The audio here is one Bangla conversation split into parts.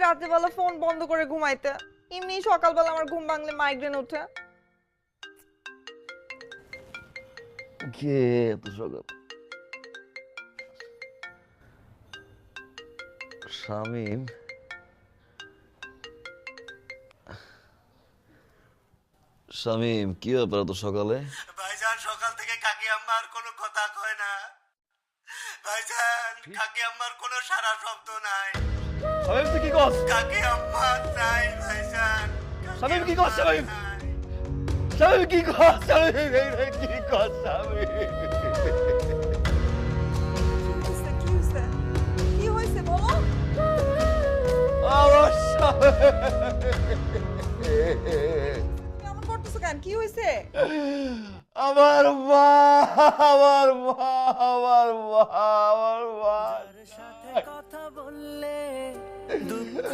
রাত্রেবেলা ফোন বন্ধ করে ঘুমাইতে। এমনি সকালবেলা আমার ঘুম ভাঙলে মাইগ্রেন ওঠে। কে এত সকাল? শামীম, শামীম কি ব্যাপার এত সকালে? ভাইজান সকাল থেকে কাকি আম্মার কোনো কথা কয় না। ভাইজান কাকি আম্মার কোনো সারা শব্দ নাই। শামীম তুই কি করছ? কাকি আম্মা নাই ভাইজান। শামীম কি করছ? শামীম, শামীম কি করছ? শামীম কি করছ? শামীম কি হয়েছে বলো? আমার শামীম, কেমন করতেছো কেন? কি হয়েছে? আমার মা, আমার মা, আমার মা, আমার মা, সাথে কথা বললে দুঃখ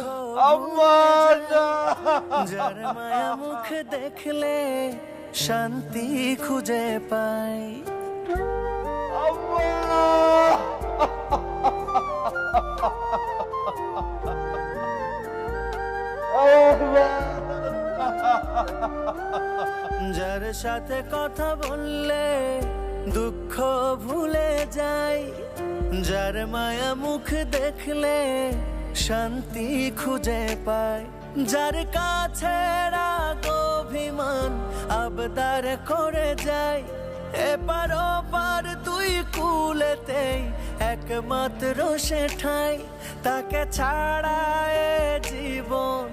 আম্মা না। যার মায়া মুখ দেখলে শান্তি খুঁজে পাই। আম্মা, যার সাথে কথা বললে দুঃখ ভুলে যাই, যার মায়া মুখ দেখলে শান্তি খুঁজে পাই, যার কাছে রাগ অভিমান আবদার করে যাই, এপার ওপার দুই কুলেতেই একমাত্র সে ঠাই, তাকে ছাড়া এ জীবন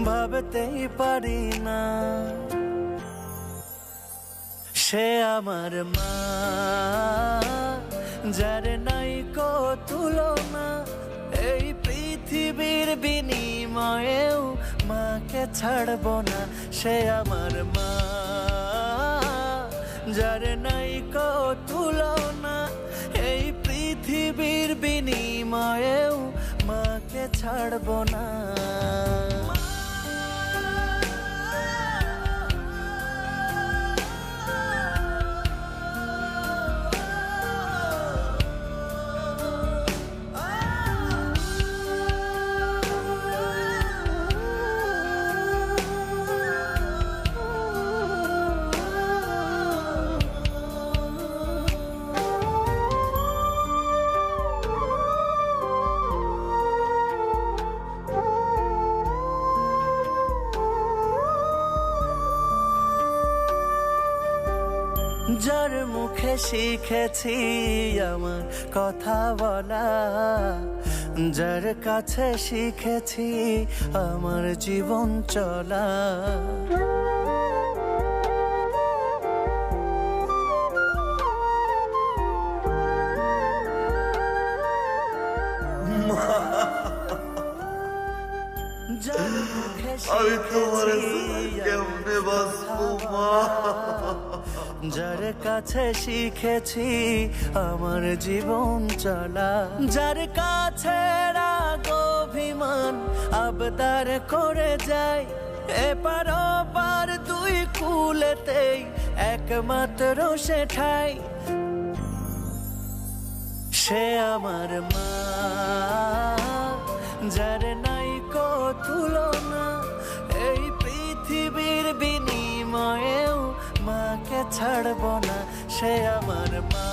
ভাবতেই পারি না। সে আমার মা, যার নাই কো তুলনা, এই পৃথিবীর বিনিময়েও মাকে ছাড়বো না। সে আমার মা, যার নাই কো তুলনা, এই পৃথিবীর বিনিময়েও মাকে ছাড়বো না। যার মুখে শিখেছি আমার কথা বলা, যার কাছে শিখেছি আমার জীবন চলা, যার মুখে আমি তোমার শিখেছি কেমনে বাঁচবো মা? যার কাছে শিখেছি আমার জীবন চলা, যার কাছে রাগ অভিমান আবদার করে যাই, এপার ওপার দুই কুলেতেই একমাত্র সে ঠাই, সে আমার মা, যার নাই কো তুলনা, এই পৃথিবীর বিনিময়েও মাকে ছাড়বো না। সে আমার মা,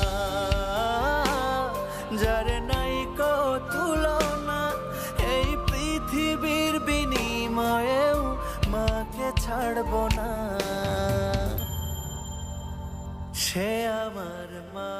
যার নাই কো তুলনা, এই পৃথিবীর বিনিময়েও মাকে ছাড়বো না। সে আমার মা।